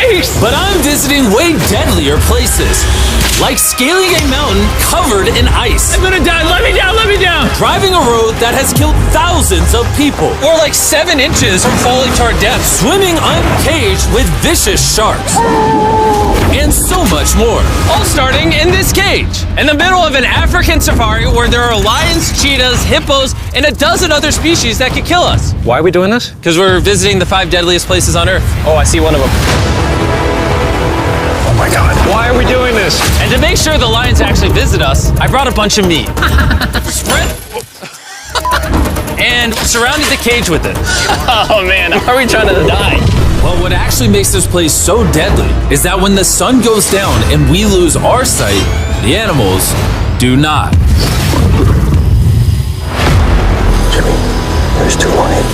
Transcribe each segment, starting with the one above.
face! But I'm visiting way deadlier places, like scaling a mountain covered in ice. I'm gonna die, let me down, let me down! Driving a road that has killed thousands of people. We're like 7 inches from falling to our death. Swimming uncaged with vicious sharks. And so much more. All starting in this cage, in the middle of an African safari where there are lions, cheetahs, hippos, and a dozen other species that could kill us. Why are we doing this? Because we're visiting the 5 deadliest places on Earth. Oh, I see one of them. Oh my God. Why are we doing this? And to make sure the lions actually visit us, I brought a bunch of meat. Spread... and surrounded the cage with it. Oh man, are we trying to die? Well, what actually makes this place so deadly is that when the sun goes down and we lose our sight, the animals do not. Jimmy, there's 2 lions.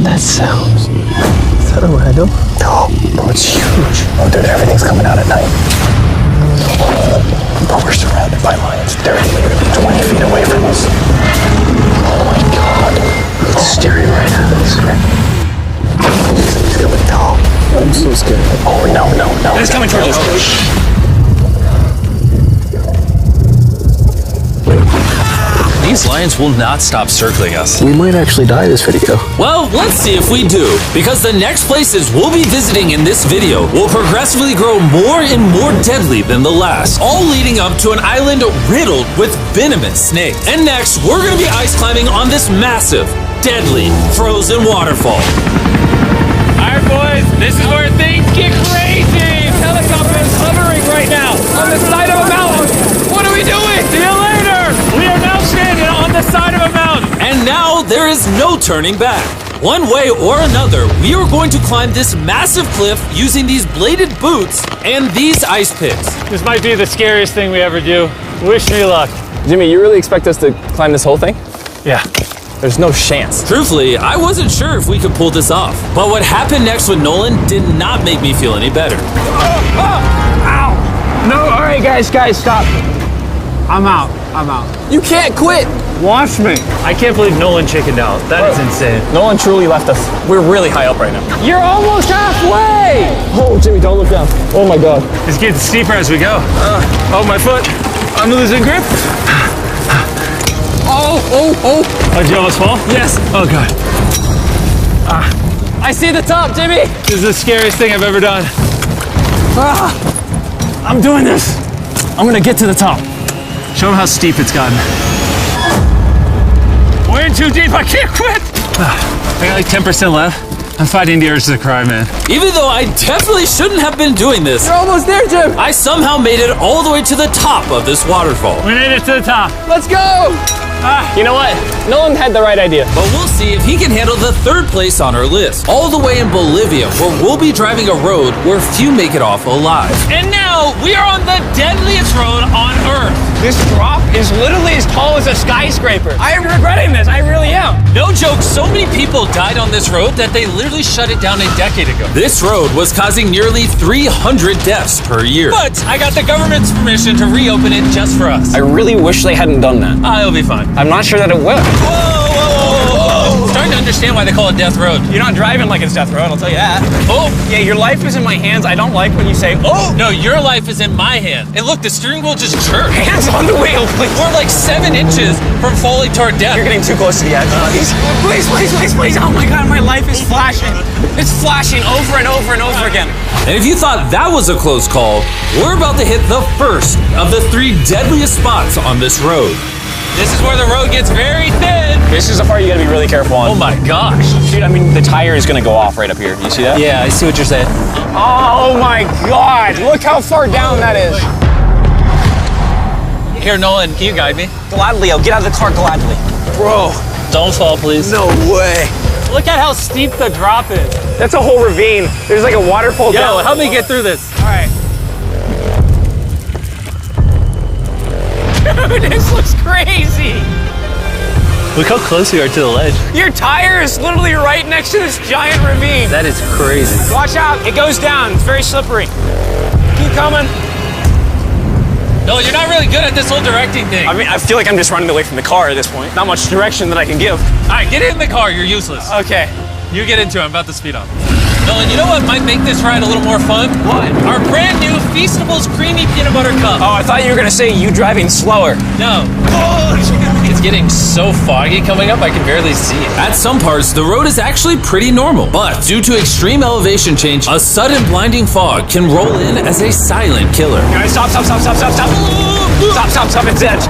That sounds... Is that a rhino? No, bro, it's huge. Oh, dude, everything's coming out at night. Bro, we're surrounded by lions. They're 20 feet away from us. Oh my God. It's staring right at us. He's coming down. I'm so scared. Oh, no. It's coming towards us. These lions will not stop circling us. We might actually die this video. Well, let's see if we do, because the next places we'll be visiting in this video will progressively grow more and more deadly than the last, all leading up to an island riddled with venomous snakes. And next, we're gonna be ice climbing on this massive, deadly, frozen waterfall. All right, boys, this is where things get crazy. Helicopter is hovering right now on the side of a mountain. What are we doing? See you later. We are now standing on the side of a mountain. And now there is no turning back. One way or another, we are going to climb this massive cliff using these bladed boots and these ice picks. This might be the scariest thing we ever do. Wish me luck. Jimmy, you really expect us to climb this whole thing? Yeah. There's no chance. Truthfully, I wasn't sure if we could pull this off. But what happened next with Nolan did not make me feel any better. Ow! No, all right, guys, stop. I'm out. You can't quit! Watch me. I can't believe Nolan chickened out. That is insane. Nolan truly left us. We're really high up right now. You're almost halfway! Oh, Jimmy, don't look down. Oh my God. It's getting steeper as we go. Oh, my foot. I'm losing grip. Oh, did you almost fall? Yes. Oh, God. I see the top, Jimmy! This is the scariest thing I've ever done. I'm doing this. I'm gonna get to the top. Show them how steep it's gotten. We're in too deep, I can't quit. I got like 10% left. I'm fighting the urge to cry, man. Even though I definitely shouldn't have been doing this, You're almost there, Jim! I somehow made it all the way to the top of this waterfall. We made it to the top. Let's go! You know what? Nolan had the right idea. But we'll see if he can handle the 3rd place on our list, all the way in Bolivia, where we'll be driving a road where few make it off alive. And now we are on the deadliest road on Earth. This drop is literally as tall as a skyscraper. I am regretting this, I really am. No joke, so many people died on this road that they literally shut it down a decade ago. This road was causing nearly 300 deaths per year. But I got the government's permission to reopen it just for us. I really wish they hadn't done that. It'll be fine. I'm not sure that it will. Whoa. I'm starting to understand why they call it Death Road. You're not driving like it's Death Road, I'll tell you that. Oh, Yeah, your life is in my hands. I don't like when you say, oh! no, your life is in my hand. And look, the steering wheel just jerked. Hands on the wheel, please. We're like 7 inches from falling to our death. You're getting too close to the edge. Please. Oh my God, my life is flashing. It's flashing over and over and over again. And if you thought that was a close call, we're about to hit the first of the 3 deadliest spots on this road. This is where the road gets very thin. This is the part you gotta be really careful on. Oh my gosh. Dude, I mean, the tire is gonna go off right up here. You see that? Yeah, I see what you're saying. Oh my God, look how far down that is. Here, Nolan, can you guide me? Gladly, I'll get out of the car gladly. Bro. Don't fall, please. No way. Look at how steep the drop is. That's a whole ravine. There's like a waterfall down. Yo, help me get through this. All right. Dude, this looks crazy. Look how close we are to the ledge. Your tire is literally right next to this giant ravine. That is crazy. Watch out, it goes down. It's very slippery. Keep coming. No, you're not really good at this whole directing thing. I mean, I feel like I'm just running away from the car at this point. Not much direction that I can give. All right, get in the car. You're useless. Okay. You get into it. I'm about to speed up. Nolan, you know what might make this ride a little more fun? What? Our brand new Feastables Creamy Peanut Butter Cup. Oh, I thought you were gonna say you driving slower. No. It's getting so foggy coming up, I can barely see it. At some parts, the road is actually pretty normal, but due to extreme elevation change, a sudden blinding fog can roll in as a silent killer. Guys, stop. Stop, it's edge.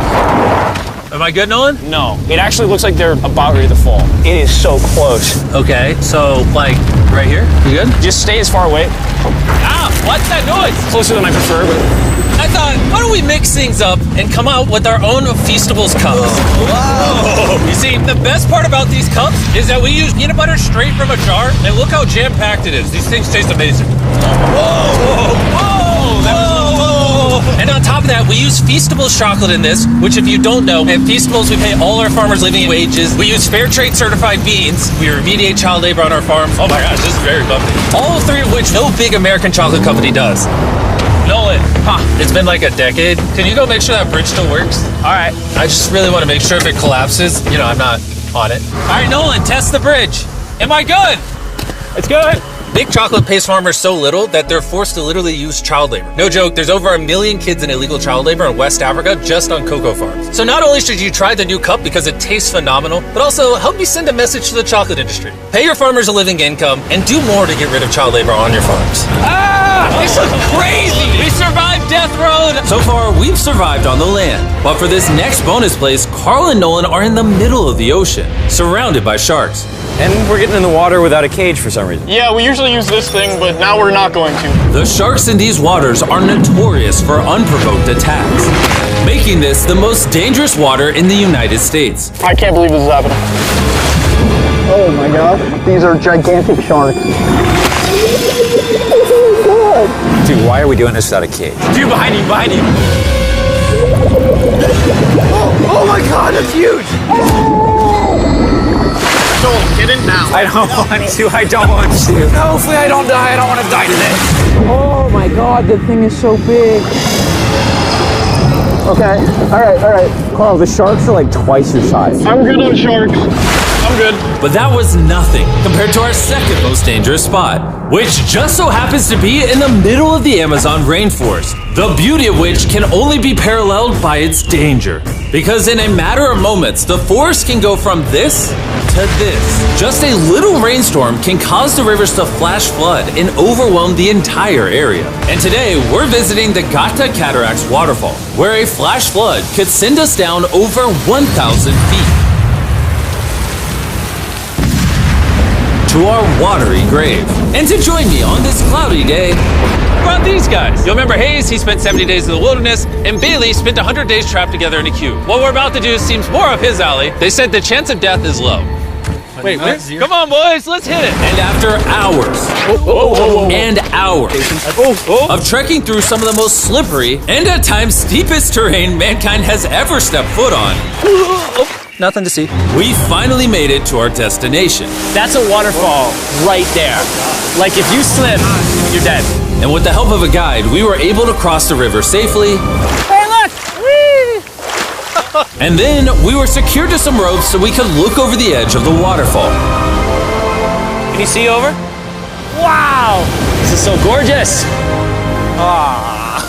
Am I good, Nolan? No, it actually looks like they're about ready to fall. It is so close. Okay, so like right here? You good? Just stay as far away. Ah, what's that noise? Closer than I prefer, but... I thought, why don't we mix things up and come out with our own Feastables cups? Whoa. You see, the best part about these cups is that we use peanut butter straight from a jar, and look how jam-packed it is. These things taste amazing. And on top of that, we use Feastables chocolate in this, which if you don't know, at Feastables we pay all our farmers living wages. We use fair trade certified beans. We remediate child labor on our farms. Oh my gosh, this is very bumpy. All three of which no big American chocolate company does. Nolan, it's been like a decade. Can you go make sure that bridge still works? All right. I just really want to make sure if it collapses, you know, I'm not on it. All right, Nolan, test the bridge. Am I good? It's good. Big chocolate pays farmers so little that they're forced to literally use child labor. No joke, there's over 1 million kids in illegal child labor in West Africa just on cocoa farms. So not only should you try the new cup because it tastes phenomenal, but also help me send a message to the chocolate industry. Pay your farmers a living income and do more to get rid of child labor on your farms. This looks crazy. We survived Death Road! So far, we've survived on the land. But for this next bonus place, Carl and Nolan are in the middle of the ocean, surrounded by sharks. And we're getting in the water without a cage for some reason. Yeah, we usually use this thing, but now we're not going to. The sharks in these waters are notorious for unprovoked attacks, making this the most dangerous water in the United States. I can't believe this is happening. Oh my god, these are gigantic sharks. Dude, why are we doing this without a cage? Dude, behind you. Oh my god, that's huge. Get in now. I don't want to. No, hopefully I don't die. I don't want to die today. Oh my god, the thing is so big. Okay, all right. Carl, the sharks are like twice your size. I'm good on sharks. I'm good. But that was nothing compared to our second most dangerous spot, which just so happens to be in the middle of the Amazon rainforest, the beauty of which can only be paralleled by its danger. Because in a matter of moments, the forest can go from this to this. Just a little rainstorm can cause the rivers to flash flood and overwhelm the entire area. And today, we're visiting the Gata Cataracts waterfall, where a flash flood could send us down over 1,000 feet to our watery grave. And to join me on this cloudy day, Brought these guys. You'll remember Hayes, he spent 70 days in the wilderness, and Bailey spent 100 days trapped together in a cube. What we're about to do seems more up his alley. They said the chance of death is low. Wait, come on, boys, let's hit it. and after hours and hours of trekking through some of the most slippery and at times steepest terrain mankind has ever stepped foot on, Nothing to see. we finally made it to our destination. That's a waterfall right there. Like if you slip, you're dead. And with the help of a guide, we were able to cross the river safely. Hey, look! Whee! And then we were secured to some ropes so we could look over the edge of the waterfall. Can you see over? Wow! This is so gorgeous.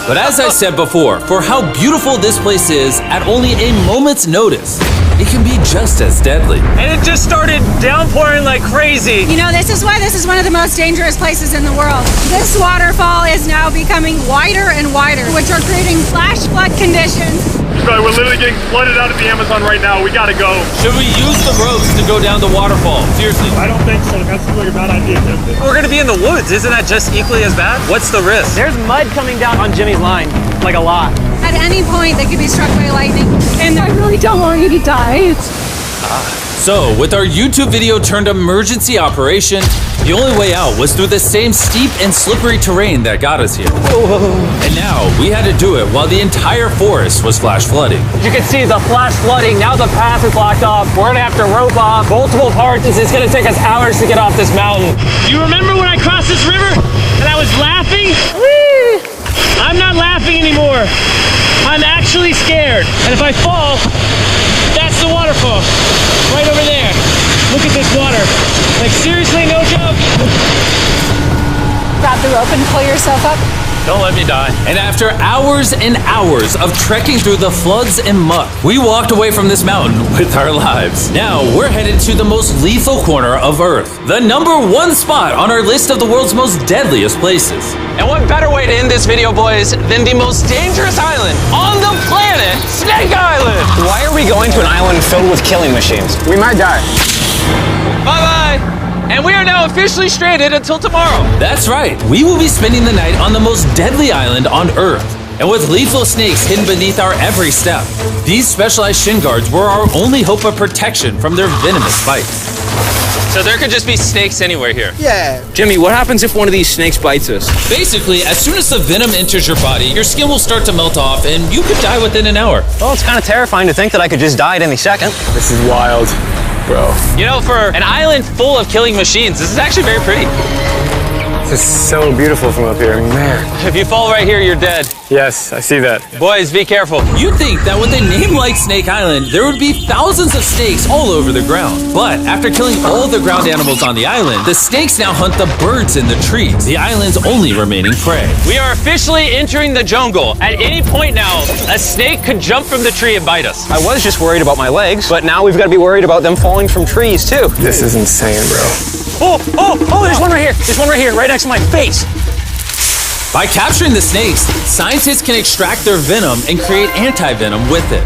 But as I said before, for how beautiful this place is, at only a moment's notice, it can be just as deadly. And it just started downpouring like crazy. You know, this is why this is one of the most dangerous places in the world. This waterfall is now becoming wider and wider, which are creating flash flood conditions. Right, we're literally getting flooded out of the Amazon right now. We gotta go. Should we use the ropes to go down the waterfall? Seriously. I don't think so. That's like a bad idea. We're gonna be in the woods. Isn't that just equally as bad? What's the risk? There's mud coming down on Jimmy's line, like a lot. At any point, they could be struck by lightning. And I really don't want you to die. So, with our YouTube video turned emergency operation, the only way out was through the same steep and slippery terrain that got us here. And now, we had to do it while the entire forest was flash flooding. As you can see, the flash flooding. Now the path is locked up. We're gonna have to rope off multiple parts. It's gonna take us hours to get off this mountain. You remember when I crossed this river and I was laughing? Whee! I'm not laughing anymore. I'm actually scared. And if I fall, that's the waterfall. Right over there. Look at this water. Like seriously, no joke. the rope and pull yourself up. Don't let me die. And after hours and hours of trekking through the floods and muck, we walked away from this mountain with our lives. Now we're headed to the most lethal corner of Earth, the #1 spot on our list of the world's most deadliest places. And what better way to end this video, boys, than the most dangerous island on the planet, Snake Island? Why are we going to an island filled with killing machines? We might die. Bye-bye. And we are now officially stranded until tomorrow. That's right, we will be spending the night on the most deadly island on Earth. And with lethal snakes hidden beneath our every step, these specialized shin guards were our only hope of protection from their venomous bites. So there could just be snakes anywhere here. Yeah. Jimmy, what happens if one of these snakes bites us? Basically, as soon as the venom enters your body, your skin will start to melt off and you could die within an hour. Well, it's kind of terrifying to think that I could just die at any second. This is wild, bro. You know, for an island full of killing machines, this is actually very pretty. This is so beautiful from up here, man. If you fall right here, you're dead. Yes, I see that. Boys, be careful. You'd think that with a name like Snake Island, there would be thousands of snakes all over the ground. But after killing all the ground animals on the island, the snakes now hunt the birds in the trees, the island's only remaining prey. We are officially entering the jungle. At any point now, a snake could jump from the tree and bite us. I was just worried about my legs, but now we've got to be worried about them falling from trees, too. This is insane, bro. Oh, there's one right here. There's one right here, right next to my face. By capturing the snakes, scientists can extract their venom and create anti-venom with it.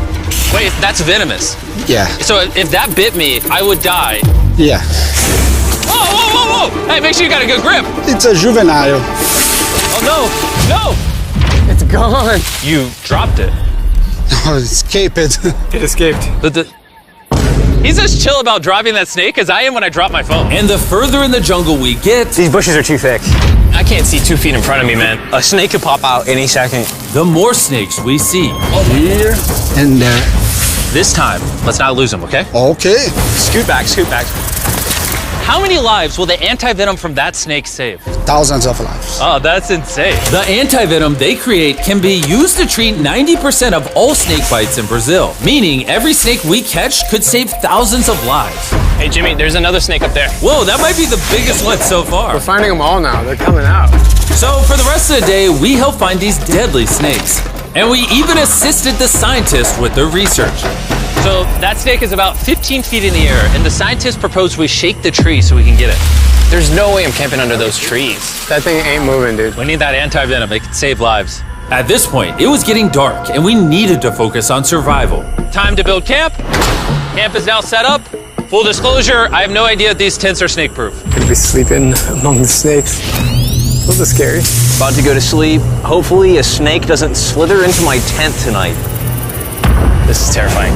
Wait, that's venomous. Yeah. So if that bit me, I would die. Yeah. Whoa! Hey, make sure you got a good grip. It's a juvenile. Oh, no! It's gone. You dropped it. Oh, escape it. It escaped. He's as chill about dropping that snake as I am when I drop my phone. And the further in the jungle we get, These bushes are too thick. I can't see 2 feet in front of me, man. A snake could pop out any second. the more snakes we see. Here and there. This time, let's not lose him, okay? Okay. Scoot back. How many lives will the anti-venom from that snake save? Thousands of lives. Oh, that's insane. The anti-venom they create can be used to treat 90% of all snake bites in Brazil, meaning every snake we catch could save thousands of lives. Hey, Jimmy, there's another snake up there. Whoa, that might be the biggest one so far. We're finding them all now. They're coming out. So for the rest of the day, we helped find these deadly snakes. And we even assisted the scientists with their research. So that snake is about 15 feet in the air, and the scientists proposed we shake the tree so we can get it. There's no way I'm camping under those trees. That thing ain't moving, dude. We need that anti-venom. It can save lives. At this point, it was getting dark, and we needed to focus on survival. Time to build camp. Camp is now set up. Full disclosure, I have no idea if these tents are snake-proof. Could be sleeping among the snakes. Those are scary. About to go to sleep. Hopefully a snake doesn't slither into my tent tonight. This is terrifying.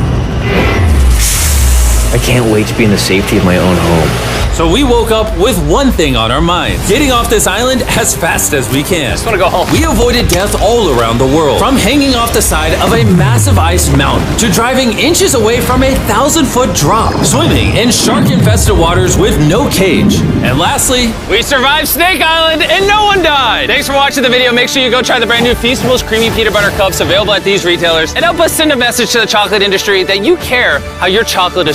I can't wait to be in the safety of my own home. So we woke up with one thing on our minds: getting off this island as fast as we can. Just want to go home. We avoided death all around the world, from hanging off the side of a massive ice mountain to driving inches away from a 1,000-foot drop, swimming in shark-infested waters with no cage, and lastly, We survived Snake Island and no one died. Thanks for watching the video. Make sure you go try the brand new Feastables Creamy Peanut Butter Cups available at these retailers, and help us send a message to the chocolate industry that you care how your chocolate is